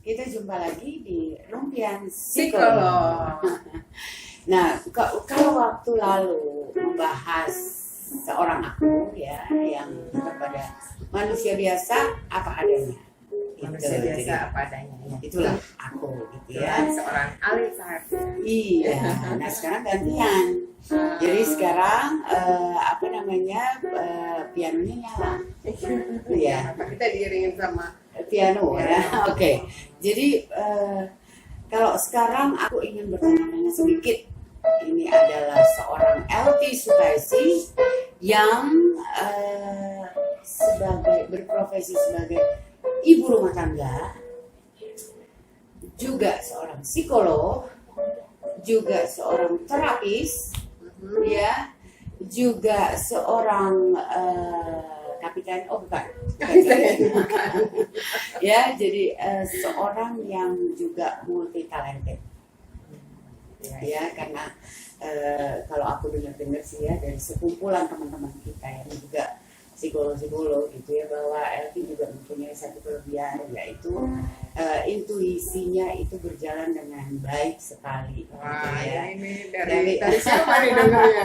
kita jumpa lagi di Rumpian Psikolog. Nah, kalau waktu lalu membahas seorang aku ya yang kepada manusia biasa apa adanya. Manusia biasa apa adanya. Ya. Itulah aku gitu ya. Seorang Alif. Iya. Nah sekarang gantian. Jadi sekarang pianonya nyala. Iya. Kita diiringin sama Piano ya. Oke. Jadi kalau sekarang aku ingin bertanya sedikit. Ini adalah seorang LT Sutaisi yang berprofesi sebagai ibu rumah tangga, juga seorang psikolog, juga seorang terapis, ya, juga seorang kapitan, bukan. Ya, jadi seorang yang juga multi talented. Ya, karena kalau aku dengar sih ya dari sekumpulan teman-teman kita yang juga psikolog gitu ya, bahwa LT juga mempunyai satu kelebihan, yaitu intuisinya itu berjalan dengan baik sekali. Wah, gitu ya. Ini dari siapa nih dengarnya?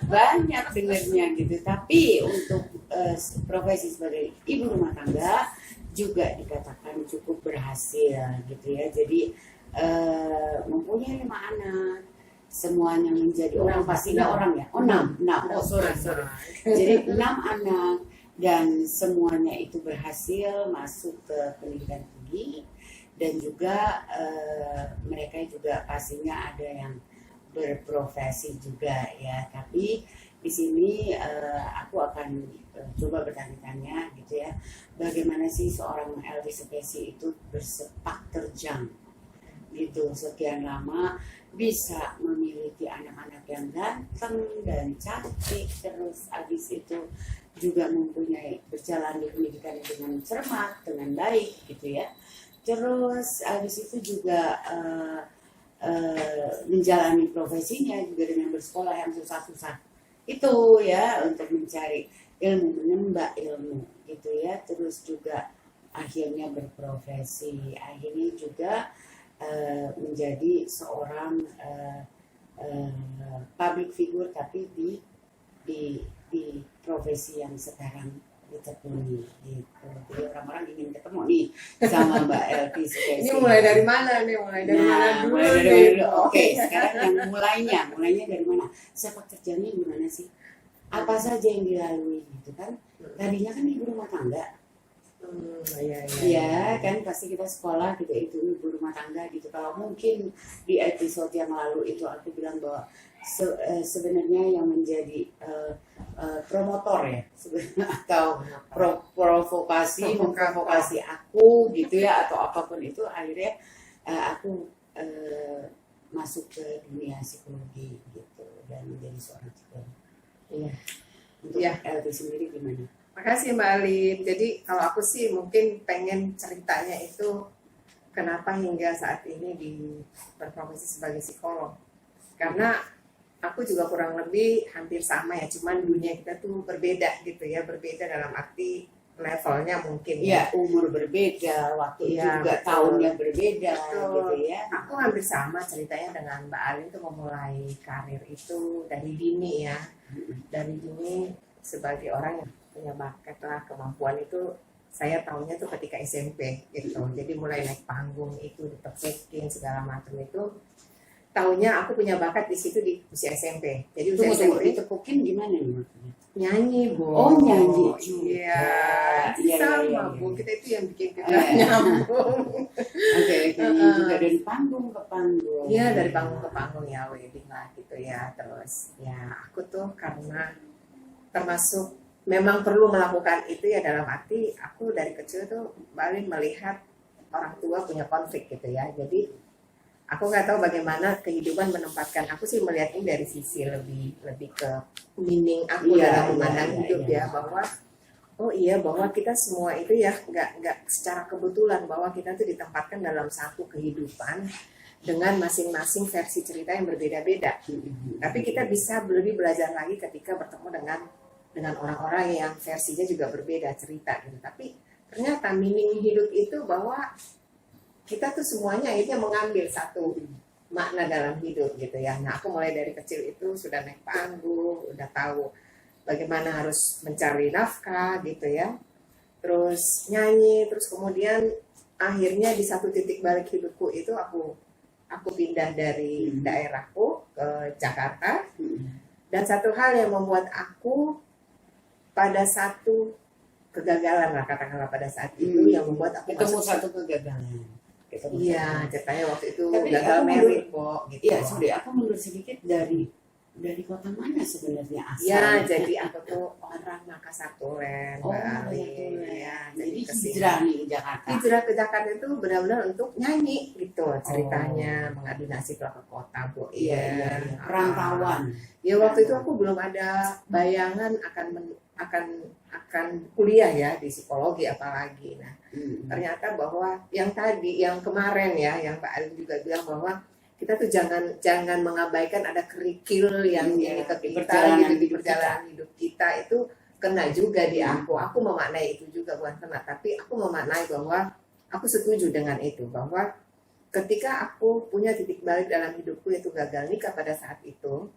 Banyak dengarnya gitu, tapi untuk profesi sebagai ibu rumah tangga juga dikatakan cukup berhasil gitu ya. Jadi mempunyai 5 anak, semuanya menjadi orang, pastinya orang ya. 6. Sorry. Jadi 6 anak dan semuanya itu berhasil masuk ke pendidikan tinggi, dan juga mereka juga pastinya ada yang berprofesi juga ya. Tapi di sini aku akan coba bertanya-tanya gitu ya, bagaimana sih seorang LT Sutaisi itu bersepak terjang gitu sekian lama, bisa memiliki anak-anak yang ganteng dan cantik, terus habis itu juga mempunyai berjalan di pendidikan dengan cermat, dengan baik gitu ya. Terus habis itu juga menjalani profesinya juga dengan bersekolah yang susah-susah itu ya, untuk mencari ilmu, menembak ilmu gitu ya. Terus juga akhirnya berprofesi, akhirnya juga menjadi seorang public figure, tapi di profesi yang sekarang ditekuni gitu. Jadi orang-orang ingin ketemu nih sama Mbak LT Sutaisi. Ini mulai dari mana nih? Mulai dari mana dulu? Oke, sekarang yang mulainya dari mana? Sepak terjangnya gimana sih? Apa saja yang dilalui gitu kan? Tadinya kan ibu rumah tangga. Iya kan, pasti kita sekolah gitu, itu ibu rumah tangga gitu. Kalau mungkin di episode yang lalu itu aku bilang bahwa sebenarnya yang menjadi promotor ya atau memprovokasi aku gitu ya, atau apapun itu, akhirnya aku masuk ke dunia psikologi gitu dan menjadi seorang psikolog. Iya. Untuk LT sendiri gimana? Makasih Mbak Alif. Jadi kalau aku sih mungkin pengen ceritanya itu kenapa hingga saat ini berprofesi sebagai psikolog. Karena aku juga kurang lebih hampir sama ya, cuman dunia kita tuh berbeda gitu ya, berbeda dalam arti levelnya mungkin ya. Umur berbeda, waktu juga betul. Tahunnya berbeda betul. Gitu ya. Aku hampir sama ceritanya dengan Mbak Alif tuh memulai karir itu dari dini ya. Dari dini sebagai orang yang punya bakat lah, kemampuan itu saya tahunya tuh ketika SMP gitu. Jadi mulai naik panggung itu, ditepukin segala macam itu, tahunya aku punya bakat di situ di usia SMP. Jadi usia SMP ditepukin gimana nih maksudnya? Nyanyi, Bu. Oh, nyanyi. Iya. Sama, Bu. Kita itu yang bikin kita nyambung. Oke. Juga dari panggung ke panggung. Iya, dari panggung ke panggung ya, wedding lah gitu ya. Terus ya aku tuh karena termasuk memang perlu melakukan itu ya, dalam arti aku dari kecil tuh paling melihat orang tua punya konflik gitu ya. Jadi aku nggak tahu bagaimana kehidupan menempatkan. Aku sih melihatnya dari sisi lebih ke meaning aku dalam memandang hidup ya, bahwa bahwa kita semua itu ya nggak secara kebetulan bahwa kita tuh ditempatkan dalam satu kehidupan dengan masing-masing versi cerita yang berbeda-beda. Tapi kita bisa lebih belajar lagi ketika bertemu dengan orang-orang yang versinya juga berbeda cerita gitu. Tapi ternyata meaning hidup itu bahwa kita tuh semuanya akhirnya mengambil satu makna dalam hidup gitu ya. Nah aku mulai dari kecil itu sudah naik panggung, udah tahu bagaimana harus mencari nafkah gitu ya, terus nyanyi, terus kemudian akhirnya di satu titik balik hidupku itu aku pindah dari daerahku ke Jakarta. Dan satu hal yang membuat aku pada satu kegagalan lah, katakanlah pada saat itu yang membuat aku ketemu masuk satu kegagalan. iya, ceritanya waktu itu Tapi gagal aku merit kok gitu. Iya, sorry, aku mundur sedikit dari kota mana sebenarnya asal? Ya, jadi aku tuh orang Makassar Tulen, Oh, Bali. Tulen. Ya, Jadi kesini. hijrah nih ke Jakarta. Hijrah ke Jakarta itu benar-benar untuk nyanyi gitu ceritanya, mengadu nasib lah ke kota Bu. Iya. Perantauan. Ya waktu itu aku belum ada bayangan akan kuliah ya di psikologi apalagi. Nah, ternyata bahwa yang kemarin ya, yang Pak Ali juga bilang bahwa kita tuh jangan mengabaikan ada kerikil yang ini ke kita gitu di perjalanan hidup kita itu kena juga di aku. Aku memaknai itu juga bukan kena, tapi aku memaknai bahwa aku setuju dengan itu bahwa ketika aku punya titik balik dalam hidupku yaitu gagal nikah pada saat itu,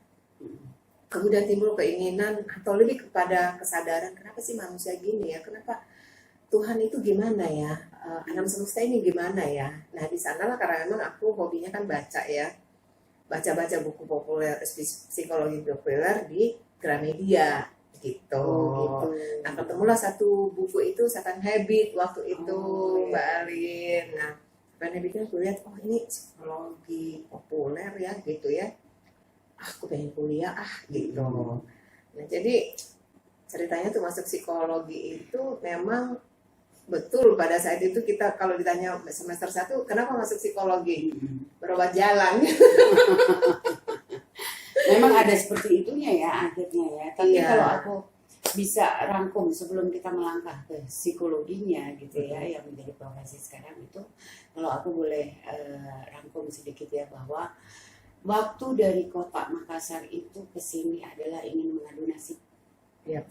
kemudian timbul keinginan atau lebih kepada kesadaran kenapa sih manusia gini ya, kenapa Tuhan itu gimana ya, alam semesta ini gimana ya. Nah di sanalah karena memang aku hobinya kan baca ya, baca buku populer psikologi populer di Gramedia gitu. Nah ketemulah satu buku itu Seven Habits waktu itu Mbak Alin. Nah Seven Habits aku lihat oh ini psikologi populer ya gitu ya. Aku pengen kuliah gitu. Nah jadi ceritanya tuh masuk psikologi itu memang betul pada saat itu kita kalau ditanya semester 1 kenapa masuk psikologi? Berobat jalan. Memang ada seperti itunya ya akhirnya ya. Tapi kalau aku bisa rangkum sebelum kita melangkah ke psikologinya gitu ya yang menjadi profesi sekarang itu, kalau aku boleh rangkum sedikit ya bahwa waktu dari kota Makassar itu ke sini adalah ingin mengadu nasib ya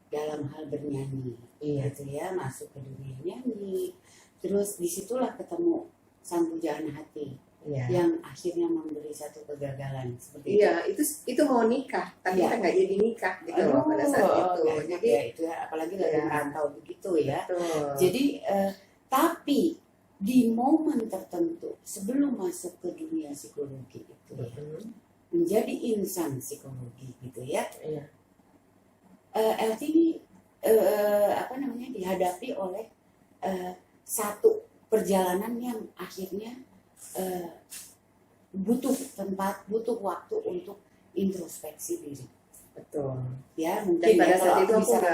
dalam hal bernyanyi gitu ya, masuk ke dunia nyanyi, terus disitulah ketemu sang pujaan hati yang akhirnya memberi satu kegagalan seperti itu mau nikah tapi kita nggak jadi nikah gitu loh pada saat itu. Jadi ya, itu apalagi lagi merantau begitu ya. Jadi tapi di momen tertentu sebelum masuk ke dunia psikologi itu ya, menjadi insan psikologi gitu ya. LT ini dihadapi oleh satu perjalanan yang akhirnya butuh tempat, butuh waktu untuk introspeksi diri. Betul. Ya, mungkin dan pada saat itu aku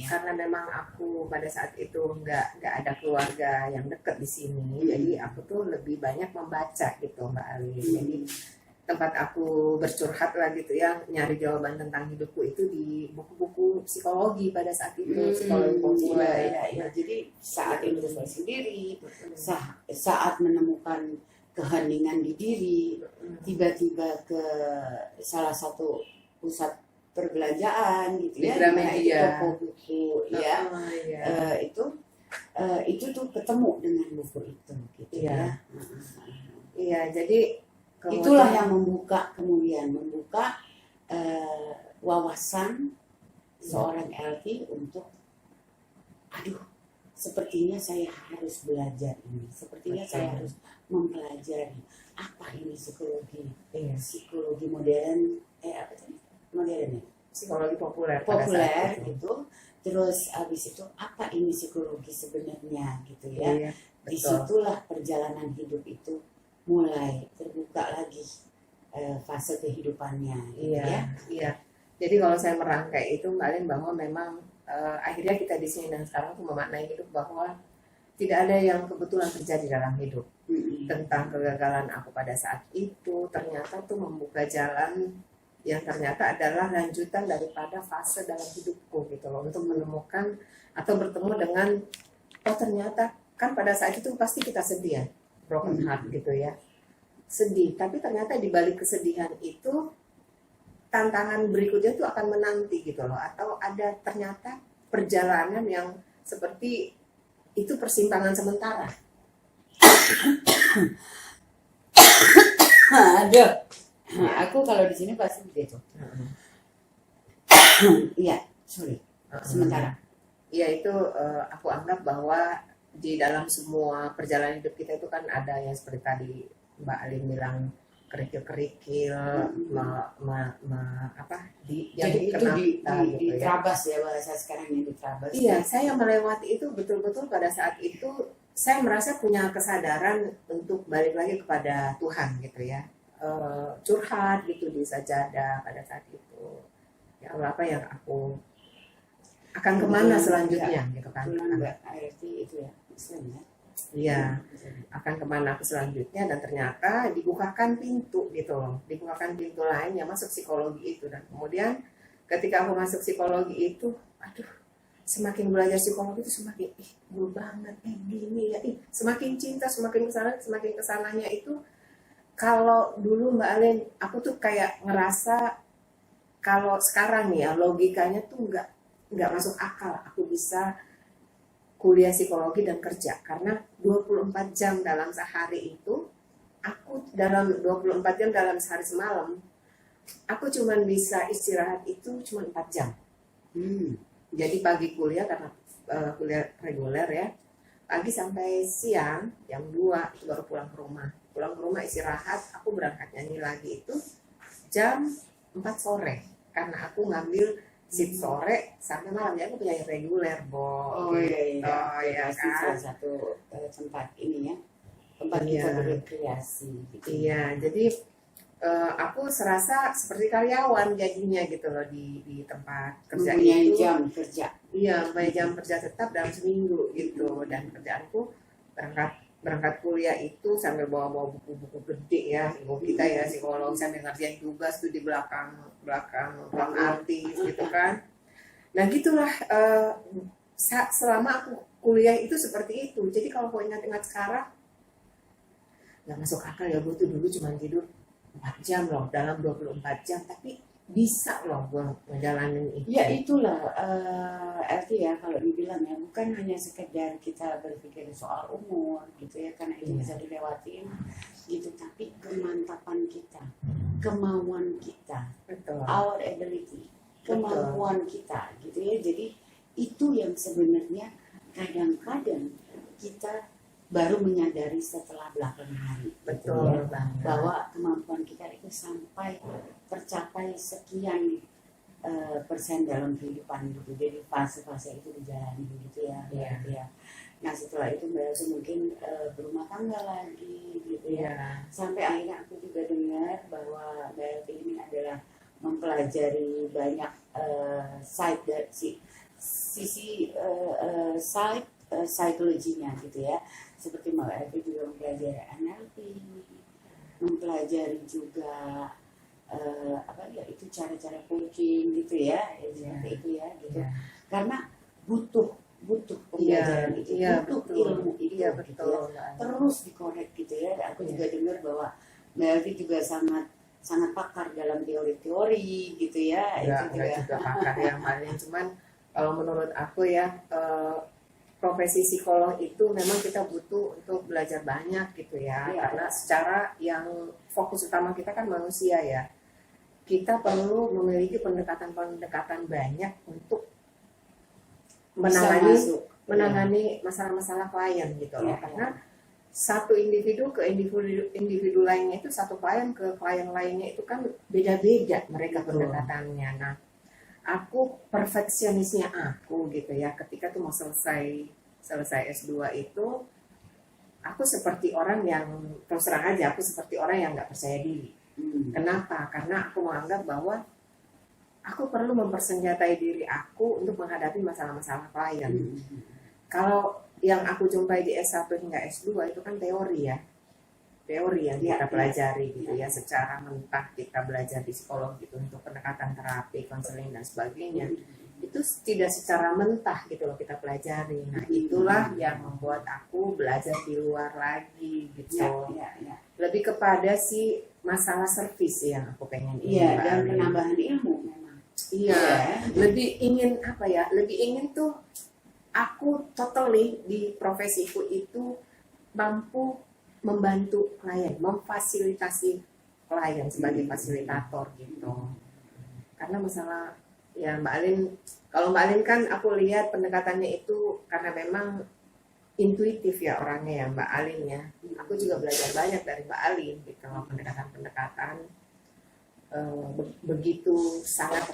karena memang aku pada saat itu nggak ada keluarga yang dekat di sini, jadi aku tuh lebih banyak membaca gitu Mbak Ali. Jadi tempat aku bercurhat lah gitu ya, nyari jawaban tentang hidupku itu di buku-buku psikologi pada saat itu, psikologi populer. Jadi saat introspeksi diri, saat menemukan keheningan di diri, tiba-tiba ke salah satu pusat perbelanjaan gitu ya, toko buku itu tuh ketemu dengan buku itu gitu ya. Iya, jadi itulah yang membuka wawasan seorang LT untuk sepertinya saya harus belajar ini, sepertinya saya harus mempelajari apa ini psikologi modern modern ya, psikologi populer gitu. Terus habis itu apa ini psikologi sebenarnya gitu ya. Disitulah perjalanan hidup itu mulai terbuka lagi fase kehidupannya. Iya. Jadi kalau saya merangkai itu Mbak Alin bahwa memang akhirnya kita di sini dan sekarang tuh memaknai hidup bahwa tidak ada yang kebetulan terjadi dalam hidup. Tentang kegagalan aku pada saat itu ternyata tuh membuka jalan yang ternyata adalah lanjutan daripada fase dalam hidupku gitu loh, untuk menemukan atau bertemu dengan ternyata kan pada saat itu pasti kita sedih ya, broken heart gitu ya, sedih, tapi ternyata di balik kesedihan itu tantangan berikutnya tuh akan menanti gitu loh, atau ada ternyata perjalanan yang seperti itu persimpangan sementara Aduh, aku kalau di sini pasti begitu. Iya, sorry. Sementara. Ya itu aku anggap bahwa di dalam semua perjalanan hidup kita itu kan ada yang seperti tadi Mbak Alin bilang kerikil-kerikil, yang Jadi itu dikenal kita gitu ya. diterabas ya, bahasa sekarang ini diterabas. Iya, saya melewati itu betul-betul pada saat itu saya merasa punya kesadaran untuk balik lagi kepada Tuhan gitu ya. Curhat gitu di sajadah pada saat itu. Ya Allah, apa yang aku akan kemana selanjutnya gitu kan. Enggak, ART itu ya, Islam ya. Iya, akan kemana aku selanjutnya, dan ternyata dibukakan pintu gitu loh. Dibukakan pintu lain yang masuk psikologi itu. Dan kemudian ketika aku masuk psikologi itu, aduh, semakin belajar psikologi itu semakin gue banget, gini ya, semakin cinta, semakin kesananya itu. Kalau dulu Mbak Alin, aku tuh kayak ngerasa kalau sekarang nih ya logikanya tuh nggak masuk akal aku bisa kuliah psikologi dan kerja, karena 24 jam dalam sehari itu aku dalam 24 jam dalam sehari semalam aku cuma bisa istirahat itu cuma 4 jam. Jadi pagi kuliah karena kuliah reguler ya, pagi sampai siang jam 2 itu baru pulang ke rumah istirahat. Aku berangkat nyanyi lagi itu jam 4 sore karena aku ngambil shift sore sampai malam. Ya aku penyanyi reguler, Bo. Iya, pasti kan salah satu tempat ini ya, tempat kita berkreasi gitu. Iya, jadi aku serasa seperti karyawan jadinya gitu loh di tempat kerja itu. Jam kerja. Iya, mempunyai jam kerja tetap dalam seminggu gitu. Dan kerjaanku berangkat kuliah itu sambil bawa buku-buku gede ya, ibu kita ya psikolog, sambil ngerjain tugas tuh di belakang artis gitu kan. Nah gitulah selama aku kuliah itu seperti itu. Jadi kalau aku ingat-ingat sekarang nggak masuk akal ya, gue tuh dulu cuma tidur 4 jam loh dalam 24 jam, tapi bisa loh gue ngejalanin itu. Ya itulah LT ya, kalau dibilang ya, bukan hanya sekedar kita berpikir soal umur gitu ya, karena itu bisa dilewatin gitu, tapi kemantapan kita, kemauan kita, our ability, kemampuan kita gitu ya. Jadi itu yang sebenarnya kadang-kadang kita baru menyadari setelah belakangan hari. Betul ya, bahwa kemampuan kita itu sampai tercapai sekian persen dalam kehidupan gitu. Jadi fase-fase itu dijalani gitu ya. Ya. Nah setelah itu Mbak Elsa mungkin berumah tangga lagi gitu ya. Sampai akhirnya aku juga dengar bahwa Mbak Elsa ini adalah mempelajari banyak side dari sisi side psikologinya gitu ya. Seperti Mbak Elsa juga mempelajari NLP, mempelajari juga itu cara-cara coaching gitu ya, seperti itu ya gitu. Karena butuh pembelajaran itu, butuh ilmu itu gitu ya. Terus dikorek gitu ya. Aku juga dengar bahwa Mbak Elvi juga sangat pakar dalam teori-teori gitu ya. Itu juga pakar yang paling, cuman kalau menurut aku ya profesi psikolog itu memang kita butuh untuk belajar banyak gitu ya. Karena secara yang fokus utama kita kan manusia ya. Kita perlu memiliki pendekatan banyak untuk menangani masalah-masalah klien gitu loh. Karena satu individu ke individu lainnya itu, satu klien ke klien lainnya itu kan beda-beda mereka pendekatannya. Nah, aku perfeksionisnya aku gitu ya, ketika tuh mau selesai S2 itu aku seperti orang yang, terus terang aja aku seperti orang yang nggak percaya diri. Kenapa? Karena aku menganggap bahwa aku perlu mempersenjatai diri aku untuk menghadapi masalah-masalah klien. Kalau yang aku jumpai di S1 hingga S2 itu kan teori yang kita pelajari gitu ya, secara mentah kita belajar di psikologi itu untuk pendekatan terapi, konseling dan sebagainya. Itu tidak secara mentah gitu loh kita pelajari. Nah itulah yang membuat aku belajar di luar lagi gitu. Lebih kepada si masalah servis yang aku pengen dan penambahan ilmu memang. Lebih ingin tuh aku totally di profesiku itu mampu membantu klien, memfasilitasi klien sebagai fasilitator gitu. Karena masalah ya Mbak Alin, kalau Mbak Alin kan aku lihat pendekatannya itu karena memang intuitif ya orangnya ya Mbak Alin ya. Aku juga belajar banyak dari Mbak Alin gitu, pendekatan-pendekatan begitu sangat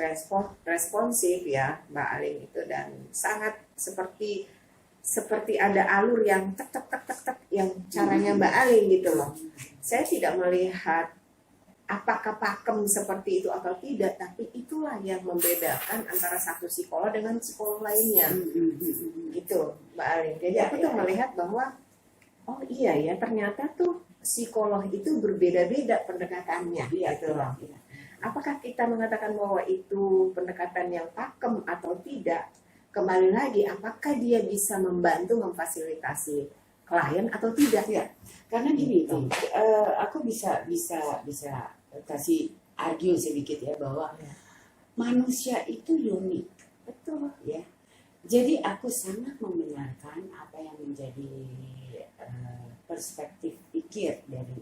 responsif ya Mbak Alin itu, dan sangat seperti ada alur yang tek tek tek tek tek yang caranya Mbak Alin gitu loh. Saya tidak melihat apakah pakem seperti itu atau tidak, tapi itulah yang membedakan antara satu psikolog dengan psikolog lainnya gitu Mbak Alin. Jadi aku tuh melihat bahwa oh iya ya, ternyata tuh psikolog itu berbeda-beda pendekatannya gitu loh. Apakah kita mengatakan bahwa itu pendekatan yang pakem atau tidak? Kembali lagi, apakah dia bisa membantu memfasilitasi klien atau tidak? Ya, karena gini, aku bisa kasih argue sedikit ya bahwa manusia itu unik, betul ya. Jadi aku sangat membenarkan apa yang menjadi perspektif pikir dari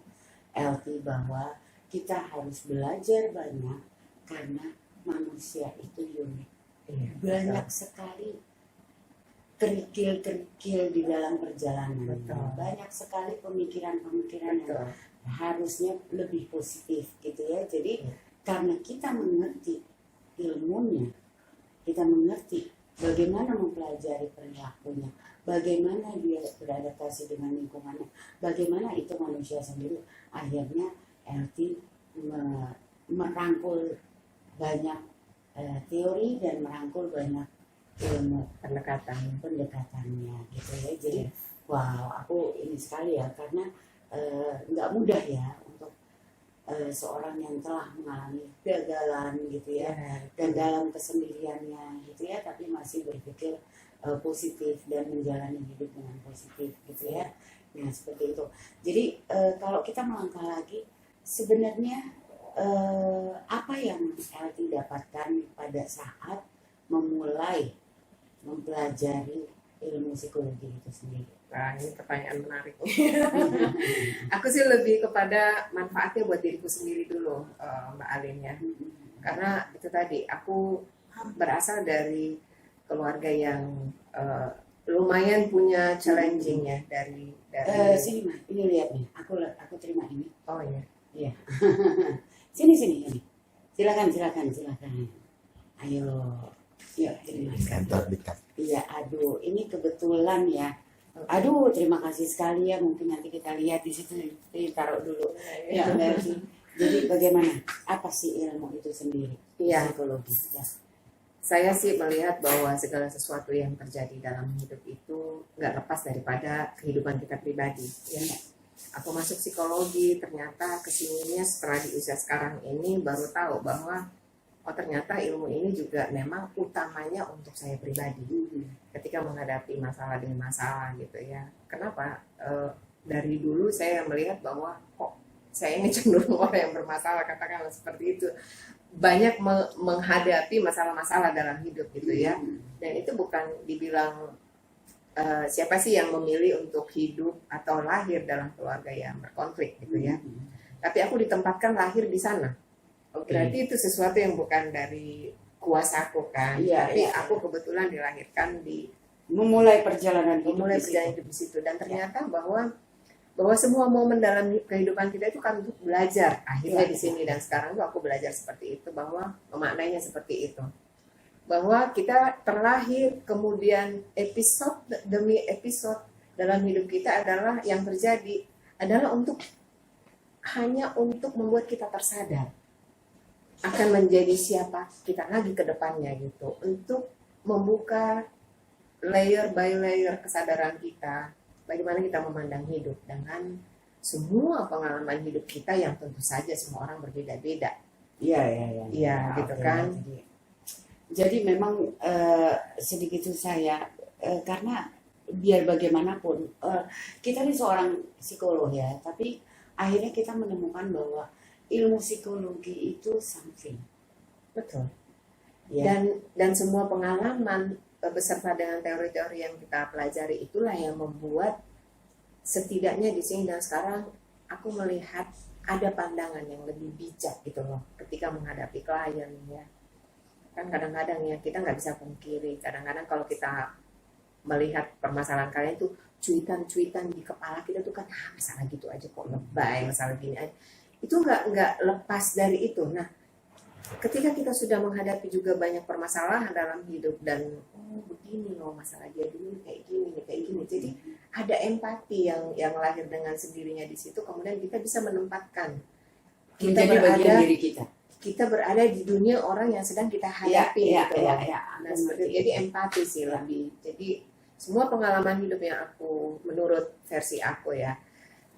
LT bahwa kita harus belajar banyak karena manusia itu unik. Banyak sekali kerikil-kerikil di dalam perjalanan. Banyak sekali pemikiran-pemikiran yang harusnya lebih positif gitu ya. Jadi karena kita mengerti ilmunya, kita mengerti bagaimana mempelajari perilakunya, bagaimana dia beradaptasi dengan lingkungannya, bagaimana itu manusia sendiri, akhirnya LT merangkul banyak teori dan merangkul banyak ilmu pendekatannya gitu ya. Jadi wow, aku ini sekali ya, karena nggak mudah ya untuk seorang yang telah mengalami kegagalan gitu ya, dan dalam kesendiriannya gitu ya, tapi masih berpikir positif dan menjalani hidup dengan positif gitu ya. Nah seperti itu. Jadi kalau kita melangkah lagi, sebenarnya apa yang LT dapatkan pada saat memulai mempelajari ilmu psikologi itu sendiri? Nah, ini pertanyaan menarik. Aku sih lebih kepada manfaatnya buat diriku sendiri dulu, Mbak Alin ya. Karena itu tadi, aku berasal dari keluarga yang lumayan punya challenging ya dari sini mah, ini lihat nih, aku terima ini. Oh iya. Iya. Sini. Silakan. Ayo. Yuk, terima kasih. Iya, aduh, ini kebetulan ya. Aduh, terima kasih sekali ya. Mungkin nanti kita lihat di situ, taruh dulu. Ya, berarti. Jadi bagaimana? Apa sih ilmu itu sendiri? Iya. Psikologi. Ya. Saya sih melihat bahwa segala sesuatu yang terjadi dalam hidup itu nggak lepas daripada kehidupan kita pribadi. Ya. Aku masuk psikologi, ternyata kesininya setelah di usia sekarang ini baru tahu bahwa oh ternyata ilmu ini juga memang utamanya untuk saya pribadi ketika menghadapi masalah demi masalah gitu ya. Kenapa? Dari dulu saya melihat bahwa kok saya ini cenderung orang yang bermasalah, katakanlah seperti itu. Banyak menghadapi masalah-masalah dalam hidup gitu ya. Dan itu bukan dibilang siapa sih yang memilih untuk hidup atau lahir dalam keluarga yang berkonflik gitu ya. Tapi aku ditempatkan lahir di sana. Berarti itu sesuatu yang bukan dari kuasaku kan. Tapi aku kebetulan dilahirkan di memulai perjalanan hidup di situ. Dan ternyata bahwa semua momen dalam kehidupan kita itu kan untuk belajar. Akhirnya di sini dan sekarang tuh aku belajar seperti itu, bahwa memaknainya seperti itu. Bahwa kita terlahir, kemudian episode demi episode dalam hidup kita adalah yang terjadi adalah hanya untuk membuat kita tersadar akan menjadi siapa kita lagi ke depannya gitu, untuk membuka layer by layer kesadaran kita, bagaimana kita memandang hidup dengan semua pengalaman hidup kita yang tentu saja semua orang berbeda-beda. Iya, gitu kan. Jadi memang sedikit saya karena biar bagaimanapun kita ini seorang psikolog ya, tapi akhirnya kita menemukan bahwa ilmu psikologi itu something. Betul. Ya. Dan semua pengalaman beserta dengan teori-teori yang kita pelajari itulah yang membuat setidaknya di sini dan sekarang aku melihat ada pandangan yang lebih bijak gitu loh ketika menghadapi klien ya. Kan kadang-kadang ya kita nggak bisa pungkiri, kadang-kadang kalau kita melihat permasalahan kalian tuh cuitan-cuitan di kepala kita tuh kan masalah gitu aja kok lebay, masalah gini aja. Itu nggak lepas dari itu. Nah, ketika kita sudah menghadapi juga banyak permasalahan dalam hidup dan oh begini loh masalah dia dulu kayak gini kayak gini. Jadi ada empati yang lahir dengan sendirinya di situ. Kemudian kita bisa menempatkan kita Menjadi bagian berada diri kita berada di dunia orang yang sedang kita hadapi gitu loh. Nah, seperti itu. Jadi empati sih lebih. Jadi semua pengalaman hidup yang aku menurut versi aku ya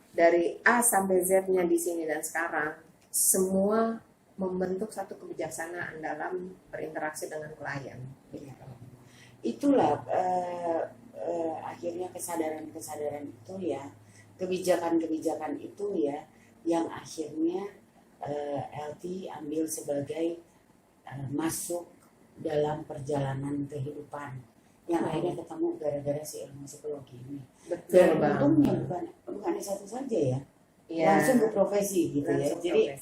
dari A sampai Z-nya di sini dan sekarang semua membentuk satu kebijaksanaan dalam berinteraksi dengan klien. Itulah akhirnya kesadaran itu ya, kebijakan itu ya yang akhirnya LT ambil sebagai masuk dalam perjalanan kehidupan yang akhirnya ketemu gara-gara si ilmu psikologi ini. Betul, Dan untungnya bukan satu saja ya, langsung ke profesi gitu ya. Jadi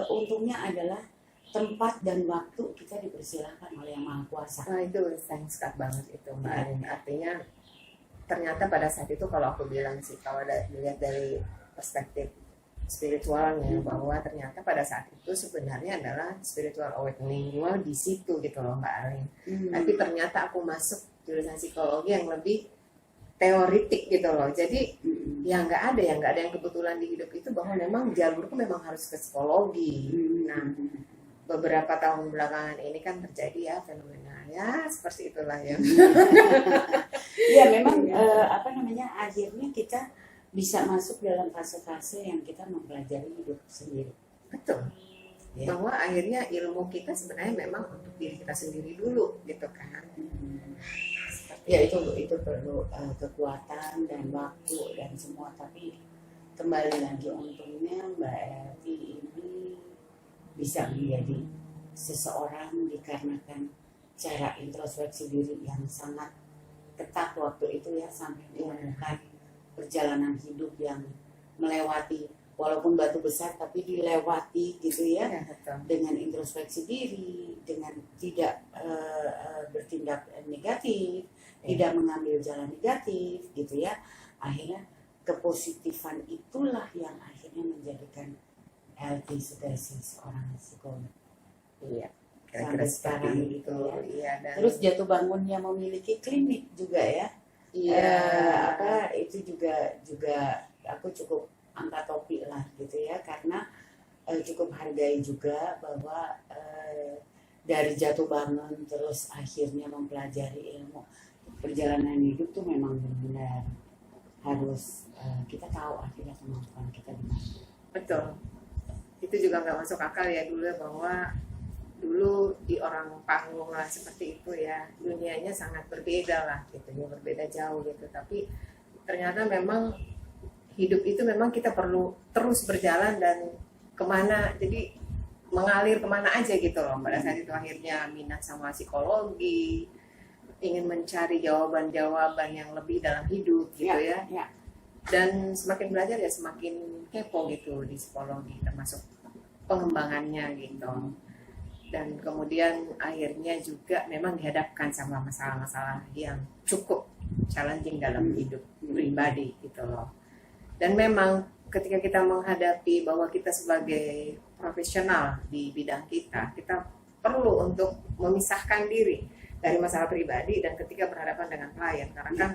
untungnya adalah tempat dan waktu kita dipersilahkan oleh Yang Maha Kuasa. Nah itu thanks banget itu Mbak Arin. Artinya ternyata pada saat itu kalau aku bilang sih kalau dilihat dari perspektif spiritualnya bahwa ternyata pada saat itu sebenarnya adalah spiritual awakening gua di situ gitu loh Mbak Arin. Tapi ternyata aku masuk jurusan psikologi yang lebih teoritik gitu loh. Jadi ya nggak ada yang kebetulan di hidup itu bahwa memang jalurku memang harus ke psikologi. Nah beberapa tahun belakangan ini kan terjadi ya fenomena ya seperti itulah ya. Ya memang akhirnya kita bisa masuk dalam fase-fase yang kita mempelajari hidup sendiri. Betul. Ya. Bahwa akhirnya ilmu kita sebenarnya memang untuk diri kita sendiri dulu gitu kan. Ya itu perlu kekuatan dan waktu dan semua, tapi kembali lagi untungnya Mbak Elvi ini bisa menjadi seseorang dikarenakan cara introspeksi diri yang sangat ketat waktu itu ya, sampai menemukan perjalanan hidup yang melewati walaupun batu besar tapi dilewati gitu ya, dengan introspeksi diri, dengan tidak bertindak negatif, tidak mengambil jalan negatif gitu ya. Akhirnya kepositifan itulah yang akhirnya menjadikan LT sebagai seorang psikolog. Iya. Sampai sekarang gitu ya. Iya, dan terus jatuh bangunnya memiliki klinik juga ya. Iya. Itu juga aku cukup angkat topi lah gitu ya, karena cukup hargai juga bahwa dari jatuh bangun terus akhirnya mempelajari ilmu perjalanan hidup tuh memang benar-benar harus kita tahu akhirnya kemampuan kita di mana. Betul. Itu juga nggak masuk akal ya dulu bahwa dulu di orang panggung lah seperti itu ya, dunianya sangat berbeda lah gitu ya, berbeda jauh gitu. Tapi ternyata memang hidup itu memang kita perlu terus berjalan dan kemana, jadi mengalir kemana aja gitu loh. Pada saat itu akhirnya minat sama psikologi, ingin mencari jawaban-jawaban yang lebih dalam hidup gitu ya. Dan semakin belajar ya semakin kepo gitu di psikologi, termasuk pengembangannya gitu. Dan kemudian akhirnya juga memang dihadapkan sama masalah-masalah yang cukup challenging dalam hidup pribadi gitu loh. Dan memang ketika kita menghadapi bahwa kita sebagai profesional di bidang kita perlu untuk memisahkan diri dari masalah pribadi dan ketika berhadapan dengan klien, karena kan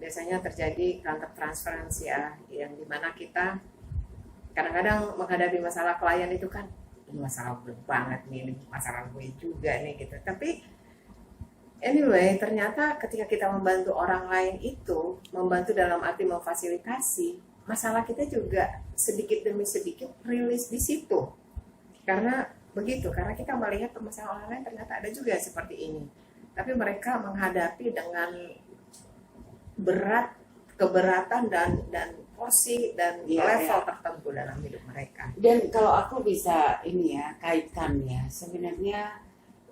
biasanya terjadi counter transference ya, yang dimana kita kadang-kadang menghadapi masalah klien itu kan ini masalah gue banget nih, ini masalah gue juga nih gitu. Tapi anyway, ternyata ketika kita membantu orang lain itu, membantu dalam arti memfasilitasi, masalah kita juga sedikit demi sedikit rilis di situ. Karena begitu, karena kita melihat permasalahan orang lain ternyata ada juga seperti ini. Tapi mereka menghadapi dengan keberatan dan porsi dan level tertentu dalam hidup mereka. Dan kalau aku bisa ini ya kaitkan ya, sebenarnya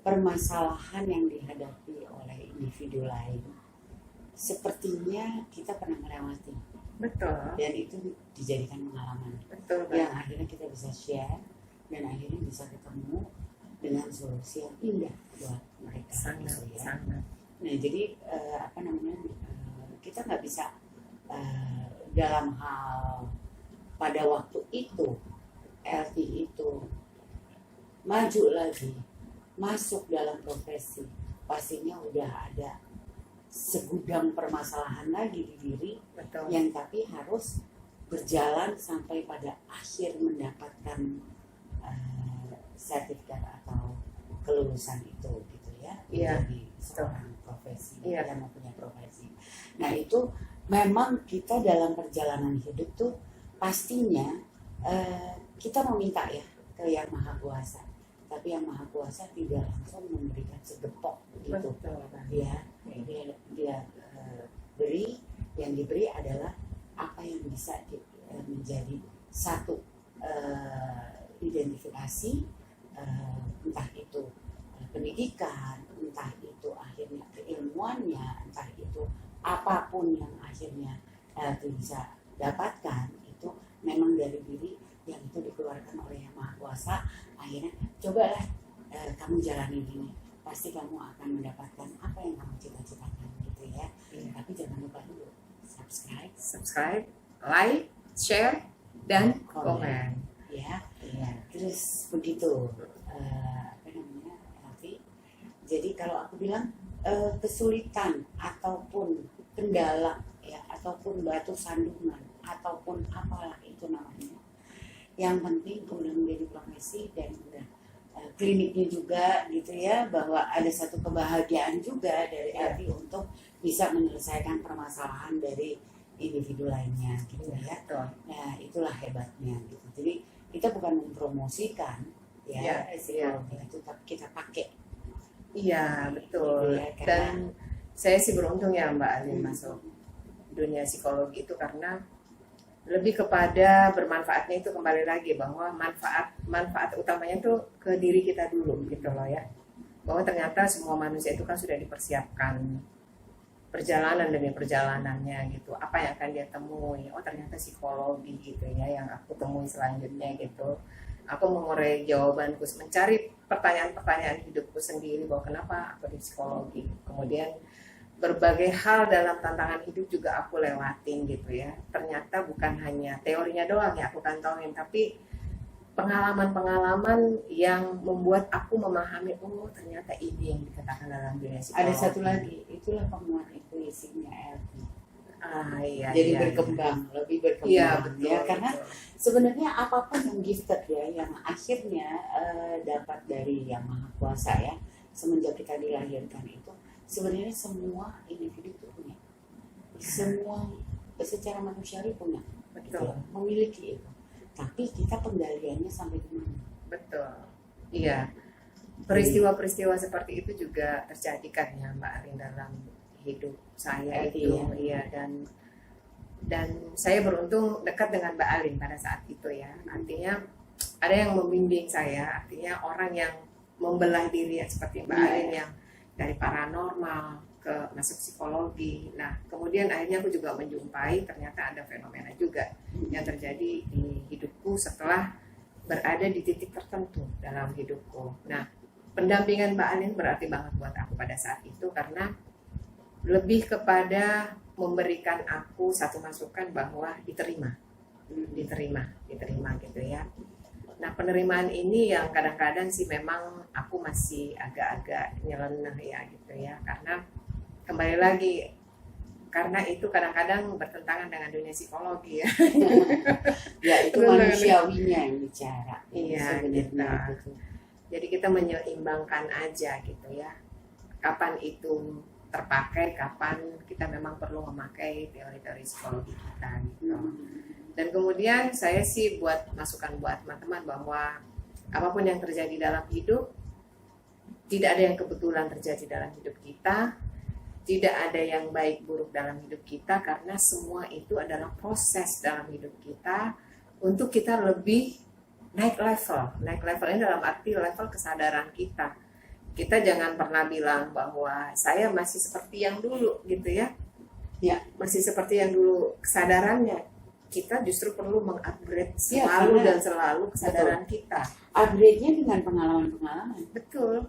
permasalahan yang dihadapi oleh individu lain sepertinya kita pernah melewati Betul, dan itu dijadikan pengalaman betul yang banget. akhirnya kita bisa share dan akhirnya bisa ketemu dengan solusi yang indah buat mereka Sangat, gitu ya. sangat. Nah jadi kita nggak bisa dalam hal pada waktu itu LT itu maju lagi masuk dalam profesi, pastinya udah ada segudang permasalahan lagi di diri Betul. yang tapi harus berjalan sampai pada akhir mendapatkan sertifikat atau kelulusan itu gitu ya, Iya, menjadi seorang profesi Iya. yang mempunyai profesi. Nah itu memang kita dalam perjalanan hidup tuh pastinya kita meminta ya ke yang maha kuasa, tapi yang maha kuasa tidak langsung memberikan segepok gitu Betul. dia beri, yang diberi adalah apa yang bisa menjadi satu identifikasi, entah itu pendidikan, entah itu akhirnya keilmuannya, entah itu apapun yang akhirnya itu bisa dapatkan, itu memang dari diri yang itu dikeluarkan oleh yang maha kuasa. Akhirnya cobalah kamu jalani ini, pasti kamu akan mendapatkan apa yang kamu cita-citakan gitu ya. Tapi jangan lupa dulu subscribe, like, share, dan komen. ya. Terus begitu apa namanya Elvi. Jadi kalau aku bilang kesulitan ataupun kendala ya, ataupun batu sandungan ataupun apalah itu namanya, yang penting udah menjadi profesi dan udah kliniknya juga gitu ya, bahwa ada satu kebahagiaan juga dari Elvi untuk bisa menyelesaikan permasalahan dari individu lainnya gitu ya. Betul. Nah itulah hebatnya gitu. Jadi kita bukan mempromosikan ya psikologi itu, tapi kita pakai. Iya, betul. Gitu ya, karena- Dan saya sih beruntung ya Mbak Alin masuk dunia psikologi itu karena lebih kepada bermanfaatnya itu kembali lagi bahwa manfaat utamanya tuh ke diri kita dulu gitu loh ya. Bahwa ternyata semua manusia itu kan sudah dipersiapkan perjalanan demi perjalanannya gitu. Apa yang akan dia temui? Oh ternyata psikologi gitu ya yang aku temui selanjutnya gitu. Aku mengurai jawabanku, mencari pertanyaan-pertanyaan hidupku sendiri bahwa kenapa aku di psikologi. Kemudian berbagai hal dalam tantangan hidup juga aku lewatin gitu ya. Ternyata bukan hanya teorinya doang yang aku kantongin, tapi pengalaman-pengalaman yang membuat aku memahami, oh ternyata ini yang dikatakan dalam dunia psikologi. Ada satu lagi, itulah penguat intuisinya Elvi. Iya, Jadi iya, berkembang, lebih berkembang Iya, betul. ya, karena betul. sebenarnya apapun yang gifted ya, yang akhirnya dapat dari yang maha kuasa ya, semenjak kita dilahirkan itu sebenarnya semua individu itu punya, semua secara manusiawi punya, Betul. memiliki itu, tapi kita penggaliannya sampai di mana. Betul. Iya. Peristiwa-peristiwa seperti itu juga terjadi kan ya Mbak Arin dalam hidup saya itu. Iya, dan saya beruntung dekat dengan Mbak Alin pada saat itu ya. Artinya ada yang membimbing saya, artinya orang yang membelah diri ya, seperti Mbak Alin yang dari paranormal ke masuk psikologi. Nah, kemudian akhirnya aku juga menjumpai ternyata ada fenomena juga yang terjadi di hidupku setelah berada di titik tertentu dalam hidupku. Nah, pendampingan Mbak Alin berarti banget buat aku pada saat itu karena lebih kepada memberikan aku satu masukan bahwa diterima gitu ya. Nah, penerimaan ini yang kadang-kadang sih memang aku masih agak-agak nyeleneh ya gitu ya, karena kembali lagi karena itu kadang-kadang bertentangan dengan dunia psikologi ya. Ya itu manusiawinya yang bicara. Iya, sebenarnya gitu. Jadi kita menyeimbangkan aja gitu ya. Kapan itu terpakai, kapan kita memang perlu memakai teori-teori psikologi kita gitu. Dan kemudian saya sih buat masukan buat teman-teman bahwa apapun yang terjadi dalam hidup, tidak ada yang kebetulan terjadi dalam hidup kita, tidak ada yang baik buruk dalam hidup kita, karena semua itu adalah proses dalam hidup kita untuk kita lebih naik level. Naik level ini dalam arti level kesadaran kita. Kita jangan pernah bilang bahwa saya masih seperti yang dulu gitu ya. Ya. Masih seperti yang dulu kesadarannya. Kita justru perlu mengupgrade Ya, selalu karena- dan selalu kesadaran kita. Upgrade-nya dengan pengalaman-pengalaman. Betul.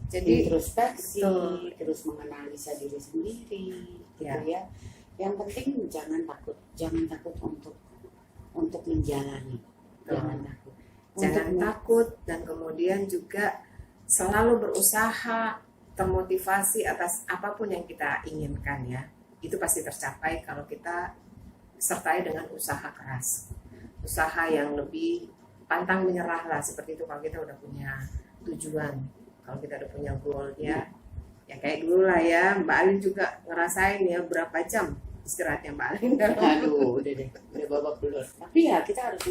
Jadi Introspeksi, betul. terus menganalisa diri sendiri, gitu Ya. ya. Yang penting jangan takut untuk menjalani, Betul. jangan takut. Jangan Untuk takut, dan kemudian juga selalu berusaha, termotivasi atas apapun yang kita inginkan ya. Itu pasti tercapai kalau kita sertai dengan usaha keras. Usaha yang lebih pantang menyerah lah, seperti itu kalau kita udah punya tujuan. Kalau kita udah punya goal ya. Ya kayak dulu lah ya, Mbak Alin juga ngerasain ya berapa jam istirahatnya Mbak Alin. Aduh, udah babak belur. Tapi ya kita harus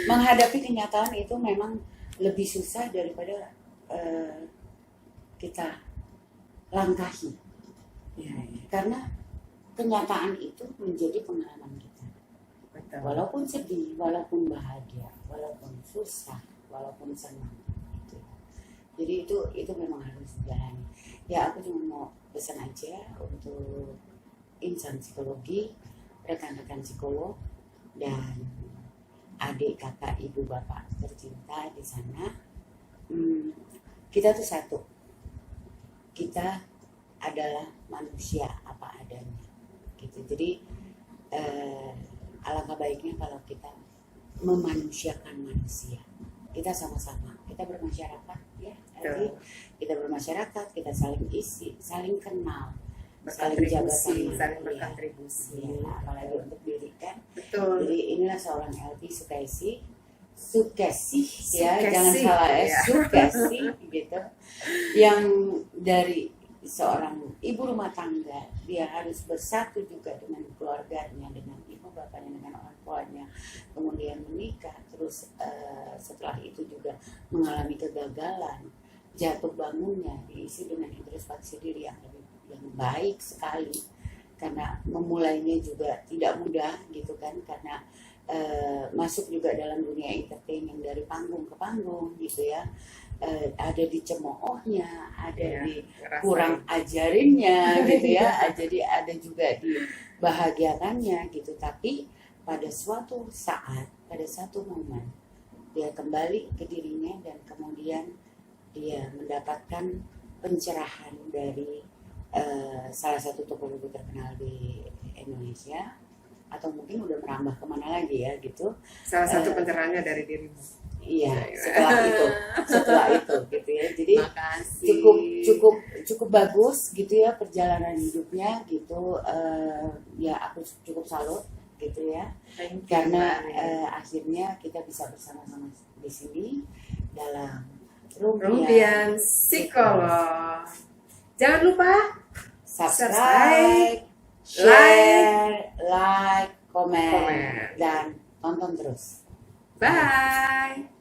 menghadapi kenyataan itu memang lebih susah daripada kita langkahi. Ya, ya. Karena kenyataan itu menjadi pengalaman kita. Betul. Walaupun sedih, walaupun bahagia, walaupun susah, walaupun senang. Gitu. Jadi itu memang harus dijalani. Ya aku cuma mau pesan aja untuk insan psikologi, rekan-rekan psikolog, dan adik, kakak, ibu, bapak tercinta di sana. Kita tuh satu. Kita adalah manusia apa adanya. Gitu. Jadi alangkah baiknya kalau kita memanusiakan manusia. Kita sama-sama, kita bermasyarakat ya. Jadi kita bermasyarakat, kita saling isi, saling kenal, saling jaga Berkontribusi, tangan, saling ya. berkontribusi. Ya, apalagi untuk diri kan. Betul. Jadi inilah seorang LP Sukesi ya, Sukesi, jangan salah ya, ya. Sukesi gitu. Yang dari seorang ibu rumah tangga, dia harus bersatu juga dengan keluarganya, dengan ibu bapaknya, dengan orang tuanya, kemudian menikah, terus setelah itu juga mengalami kegagalan, jatuh bangunnya diisi dengan introspeksi diri yang baik sekali, karena memulainya juga tidak mudah gitu kan, karena masuk juga dalam dunia entertainment dari panggung ke panggung gitu ya. Ada dicemoohnya, ada Ya, di ngerasain. kurang ajarinnya gitu ya, jadi ada juga dibahagiakannya gitu. Tapi pada suatu saat, pada satu momen dia kembali ke dirinya dan kemudian dia mendapatkan pencerahan dari salah satu tokoh buku terkenal di Indonesia, atau mungkin udah merambah kemana lagi ya gitu. Salah satu pencerahannya dari dirimu. Iya, setelah itu gitu ya. Jadi Makasih. cukup bagus gitu ya perjalanan hidupnya gitu. Ya aku cukup salut gitu ya, Thank you, karena Mbak. akhirnya kita bisa bersama-sama di sini dalam Rumpian Psikolog. Jangan lupa subscribe, share, like, komen, Komen. dan tonton terus. bye.